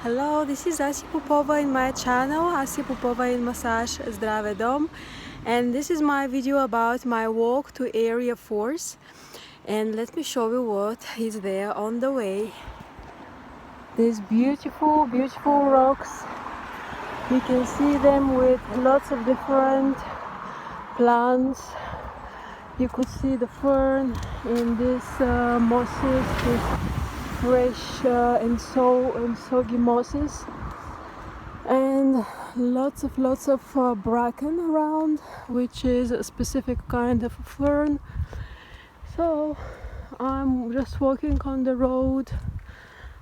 Hello, this is Asya Popova in my channel, Asya Popova in Massage Zdrave Dom, and this is my video about my walk to Aira Force. And let me show you what is there on the way. These beautiful rocks. You can see them with lots of different plants. You could see the fern in these mosses, these fresh and soggy mosses, and lots of bracken around, which is a specific kind of fern. So I'm just walking on the road,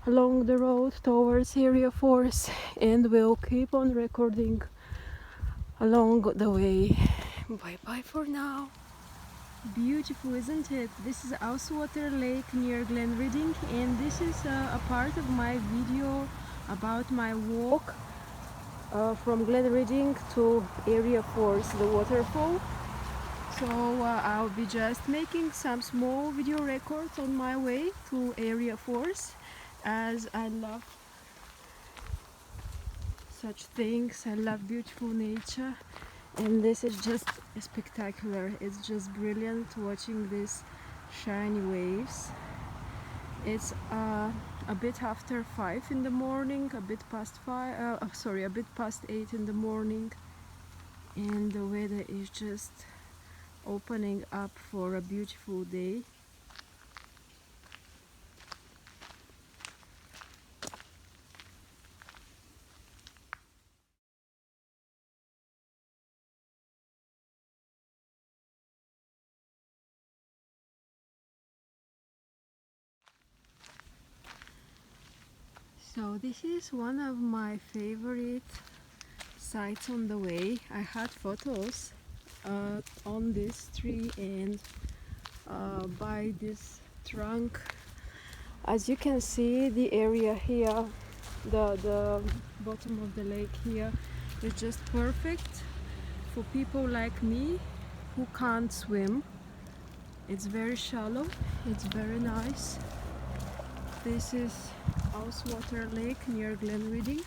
along the road towards Aira Force, and we'll keep on recording along the way. Bye bye for now. Beautiful, isn't it? This is Housewater Lake near Glenridding, and this is a part of my video about my walk from Glenridding to Aira Force, the waterfall. So I'll be just making some small video records on my way to Aira Force, as I love such things. I love beautiful nature. And this is just spectacular. It's just brilliant watching these shiny waves. It's a bit after 5 in the morning, a bit past 8 in the morning, and the weather is just opening up for a beautiful day. So this is one of my favorite sites on the way. I had photos on this tree and by this trunk. As you can see, the area here, the bottom of the lake here, is just perfect for people like me who can't swim. It's very shallow, it's very nice. This is Housewater Lake near Glenridding,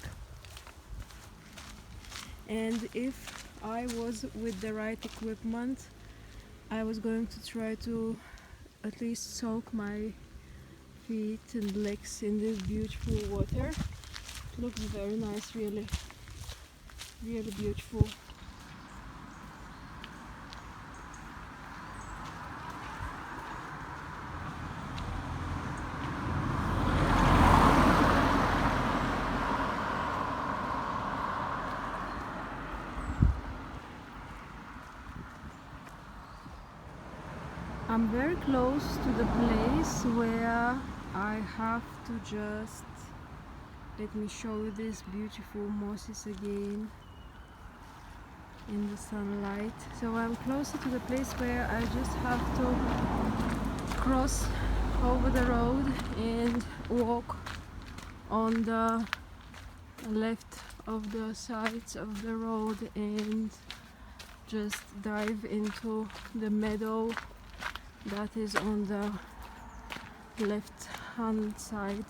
and if I was with the right equipment, I was going to try to at least soak my feet and legs in this beautiful water. It looks very nice, really beautiful. I'm very close to the place where I have to just, let me show you these beautiful mosses again in the sunlight. So I'm closer to the place where I just have to cross over the road and walk on the left of the sides of the road and just dive into the meadow that is on the left hand side,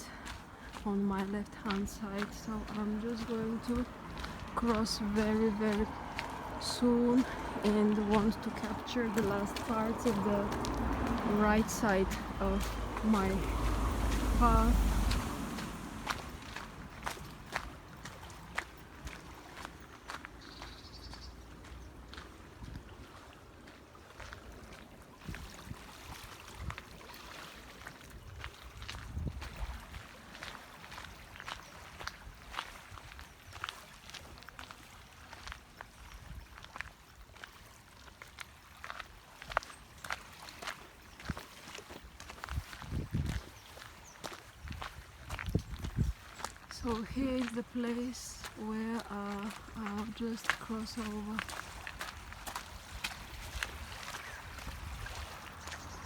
on my left hand side. So I'm just going to cross very soon and want to capture the last parts of the right side of my path. So here is the place where I'll just cross over.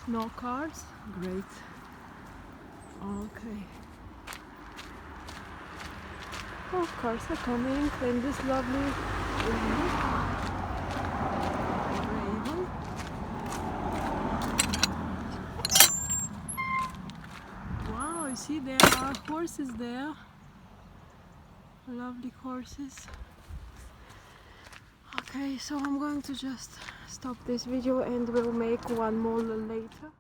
No cars? Great. Okay. Oh, cars are coming in this lovely raven. Wow, you see there are horses there. lovely horses. Okay, so I'm going to just stop this video and we'll make one more later.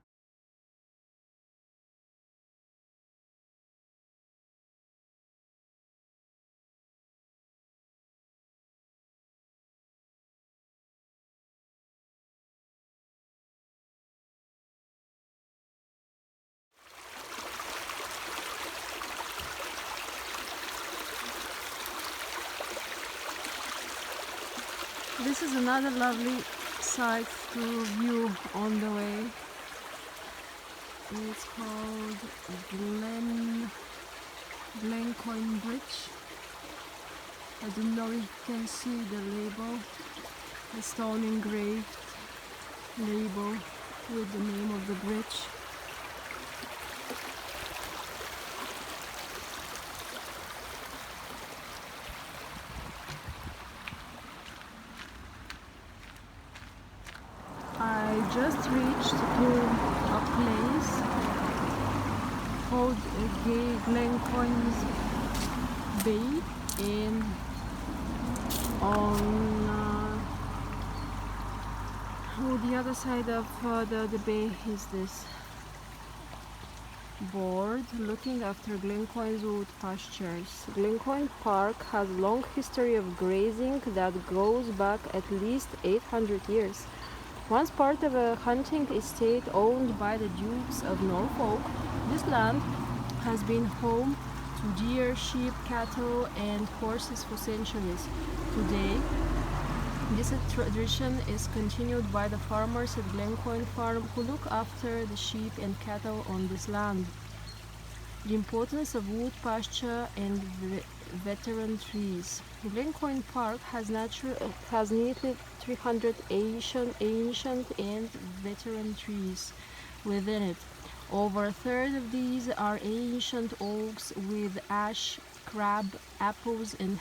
This is another lovely sight to view on the way. It's called Glen Coe Bridge. I don't know if you can see the label, the stone engraved label with the name of the bridge. I just reached to a place called Glen Coe Bay, and on the other side of the bay is this board looking after Glen Coe's wood pastures. Glen Coe Park has a long history of grazing that goes back at least 800 years. Once part of a hunting estate owned by the Dukes of Norfolk, this land has been home to deer, sheep, cattle, and horses for centuries. Today, this tradition is continued by the farmers at Glen Coe Farm who look after the sheep and cattle on this land. The importance of wood pasture and veteran trees. Glen Coe Park has nearly 300 ancient and veteran trees within it. Over a third of these are ancient oaks with ash, crab, apples, and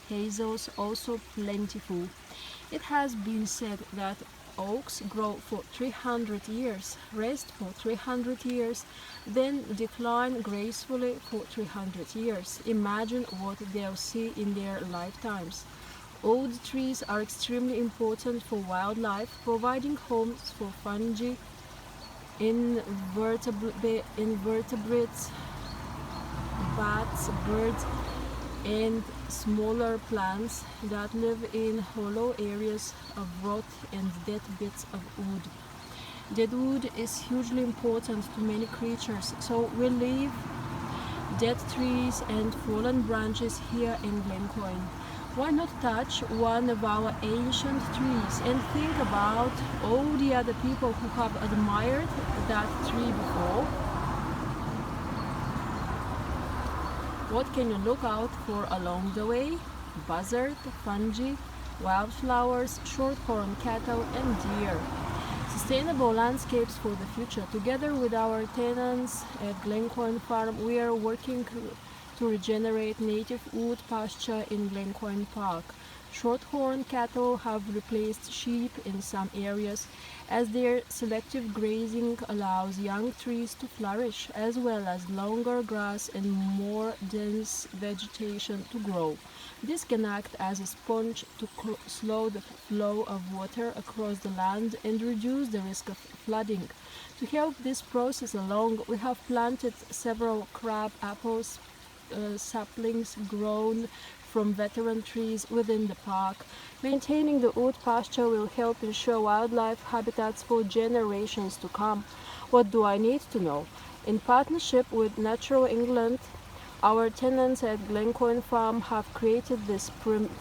hazels also plentiful. It has been said that oaks grow for 300 years, rest for 300 years, then decline gracefully for 300 years. Imagine what they'll see in their lifetimes. Old trees are extremely important for wildlife, providing homes for fungi, invertebrates, bats, birds, and smaller plants that live in hollow areas of rot and dead bits of wood. Dead wood is hugely important to many creatures, so we leave dead trees and fallen branches here in Glen Coe. Why not touch one of our ancient trees and think about all the other people who have admired that tree before? What can you look out for along the way? Buzzard, fungi, wildflowers, shorthorn cattle, and deer. Sustainable landscapes for the future. Together with our tenants at Glen Coe Farm, we are working to regenerate native wood pasture in Glen Coe Park. Shorthorn cattle have replaced sheep in some areas, as their selective grazing allows young trees to flourish, as well as longer grass and more dense vegetation to grow. This can act as a sponge to slow the flow of water across the land and reduce the risk of flooding. To help this process along, we have planted several crab apples saplings grown from veteran trees within the park. Maintaining the wood pasture will help ensure wildlife habitats for generations to come. What do I need to know? In partnership with Natural England, our tenants at Glen Coe Farm have created this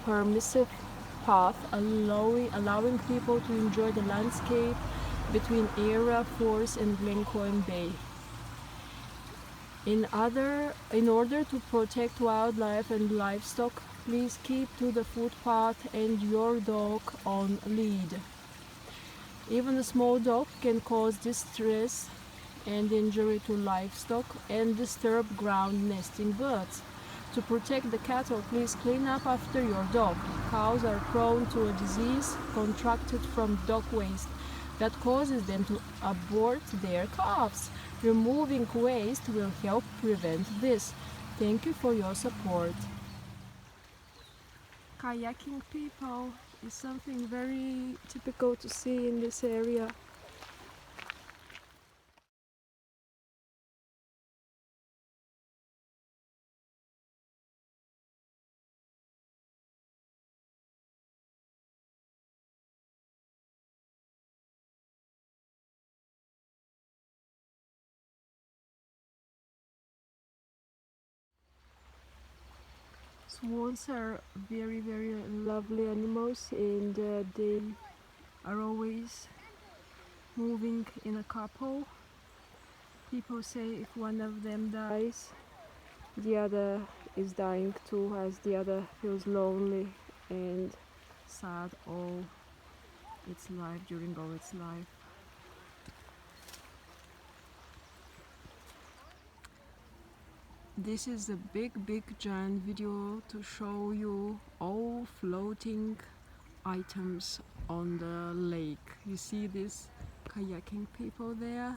permissive path, allowing people to enjoy the landscape between Aira Force and Glen Coe Bay. In order to protect wildlife and livestock, please keep to the footpath and your dog on lead. Even a small dog can cause distress and injury to livestock and disturb ground nesting birds. To protect the cattle, please clean up after your dog. Cows are prone to a disease contracted from dog waste that causes them to abort their calves. Removing waste will help prevent this. Thank you for your support. Kayaking people is something very typical to see in this area. Swans are very lovely animals, and they are always moving in a couple. People say if one of them dies, the other is dying too, as the other feels lonely and sad all its life, during all its life. This is a big giant video to show you all floating items on the lake. You see these kayaking people there?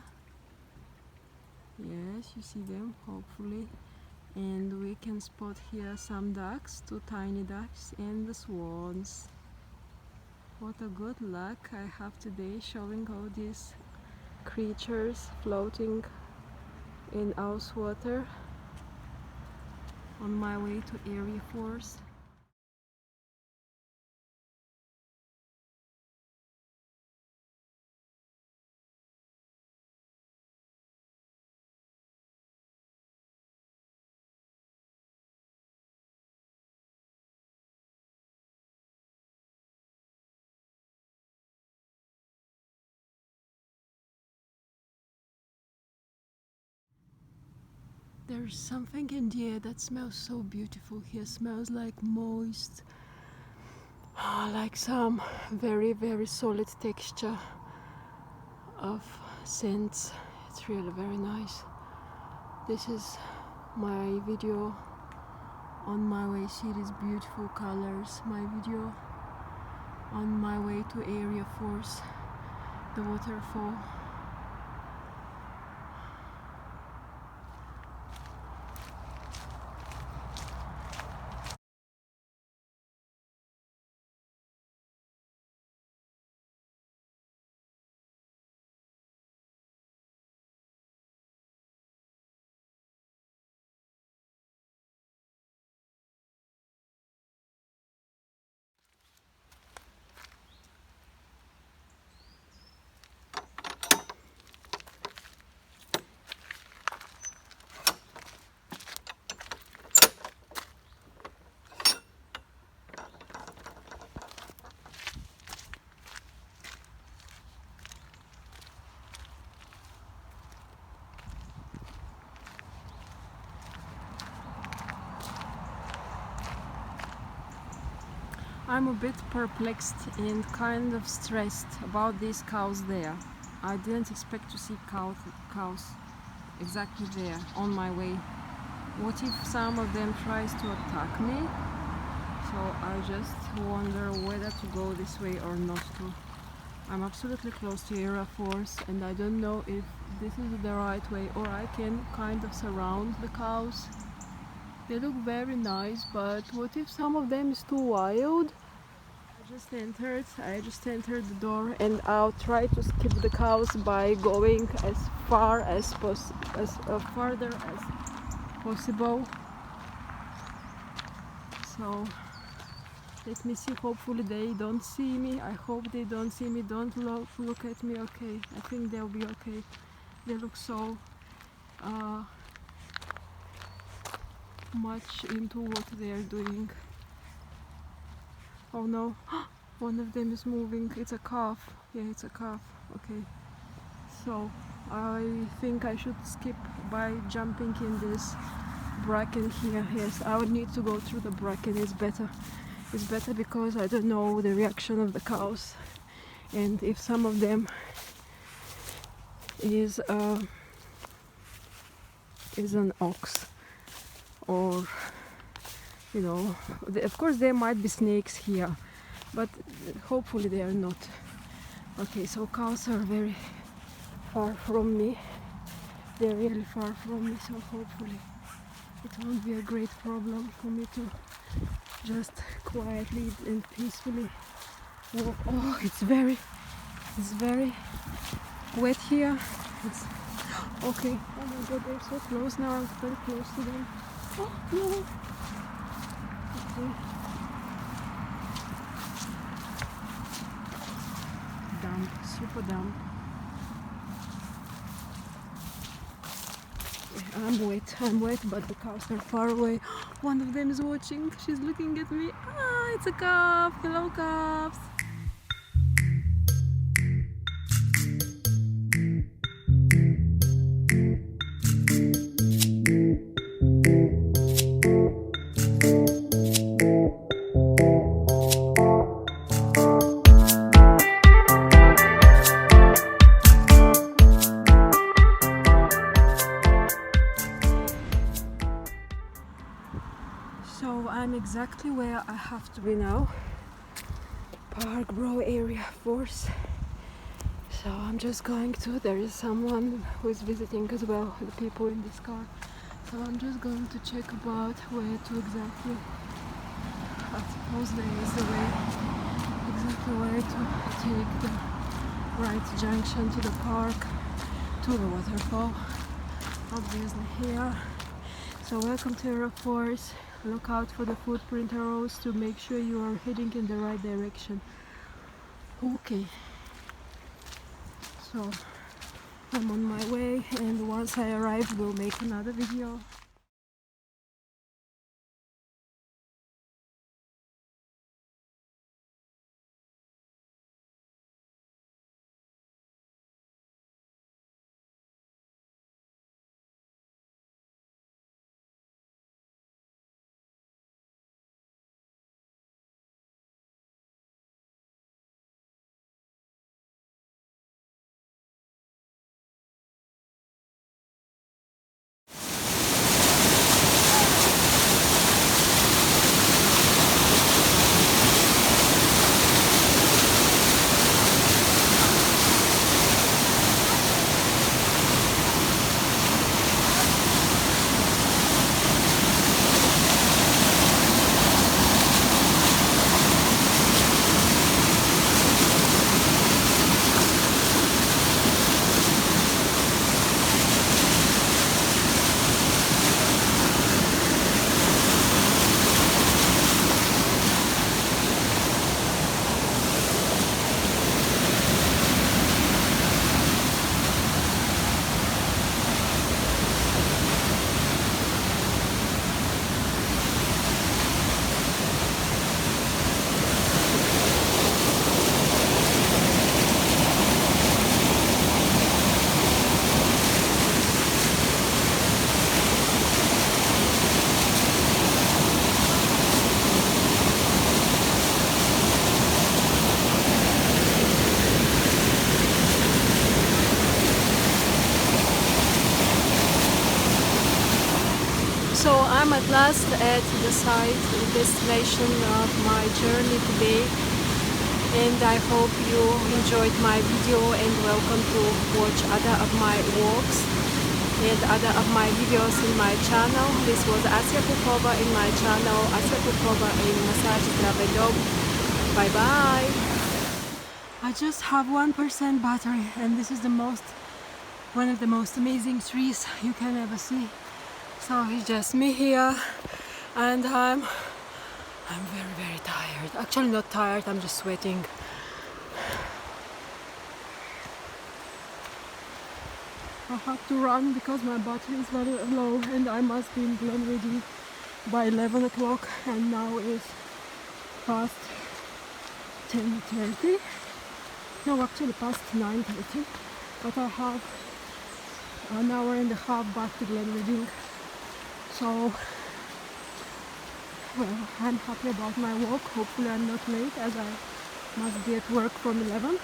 Yes, you see them, hopefully. And we can spot here some ducks, 2 tiny ducks, and the swans. What a good luck I have today showing all these creatures floating in Ullswater on my way to Aira Force. There's something in the air that smells so beautiful here. Smells like moist, like some very solid texture of scents. It's really very nice. This is my video on my way. See these beautiful colors. My video on my way to Aira Force, the waterfall. I'm a bit perplexed and kind of stressed about these cows there. I didn't expect to see cows exactly there on my way. What if some of them tries to attack me? So I just wonder whether to go this way or not to. I'm absolutely close to Aira Force, and I don't know if this is the right way, or I can kind of surround the cows. They look very nice, but what if some of them is too wild? I just entered the door, and I'll try to skip the cows by going as far as farther as possible. So let me see. Hopefully they don't see me. I hope they don't see me. Don't look at me. Okay, I think they'll be okay. They look so much into what they are doing. Oh no, one of them is moving. It's a calf. Yeah, it's a calf. Okay, so I think I should skip by jumping in this bracken here. Yes, I would need to go through the bracken. It's better because I don't know the reaction of the cows, and if some of them is an ox, or you know, of course there might be snakes here, but hopefully they are not. Okay, so cows are very far from me. They're really far from me, so hopefully it won't be a great problem for me to just quietly and peacefully walk. Oh, it's very wet here. It's okay. Oh my god, they're so close now. I'm very close to them. Oh no. Okay. Damp, super damp. I'm wet, but the cows are far away. One of them is watching. She's looking at me. Ah, it's a calf. Hello, calves. So I'm exactly where I have to be now. Park Bro Area Force. So I'm just going to, there is someone who is visiting as well, the people in this car. So I'm just going to check about where to exactly. I suppose there is a way, exactly where to take the right junction to the park, to the waterfall, obviously here. So welcome to Aira Force. Look out for the footprint arrows to make sure you are heading in the right direction. Okay, so I'm on my way, and once I arrive we'll make another video. So I'm at last at the site, the destination of my journey today, and I hope you enjoyed my video, and welcome to watch other of my walks and other of my videos in my channel. This was Asya Popova in my channel, Asya Popova in Massage Zdrave Dom. Bye bye! I just have 1% battery, and this is one of the most amazing trees you can ever see. So it's just me here, and I'm very tired. Actually not tired, I'm just sweating. I have to run because my battery is very low, and I must be in Glenridding by 11 o'clock, and now it's past 10:30. No, actually past 9:30, but I have an hour and a half back to Glenridding. So, well, I'm happy about my walk. Hopefully I'm not late, as I must be at work from 11.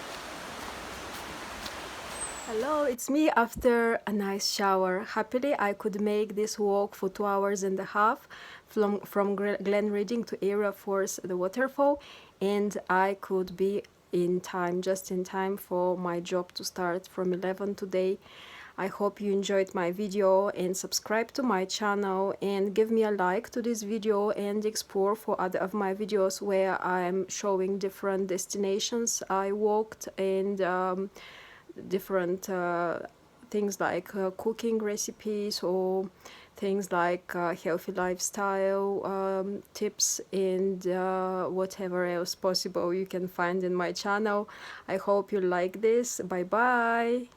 Hello, it's me after a nice shower. Happily I could make this walk for 2 hours and a half from Glenridding to Aira Force the waterfall, and I could be in time, just in time for my job to start from 11 today. I hope you enjoyed my video, and subscribe to my channel and give me a like to this video, and explore for other of my videos where I'm showing different destinations I walked, and different things like cooking recipes, or things like healthy lifestyle tips, and whatever else possible you can find in my channel. I hope you like this. Bye bye.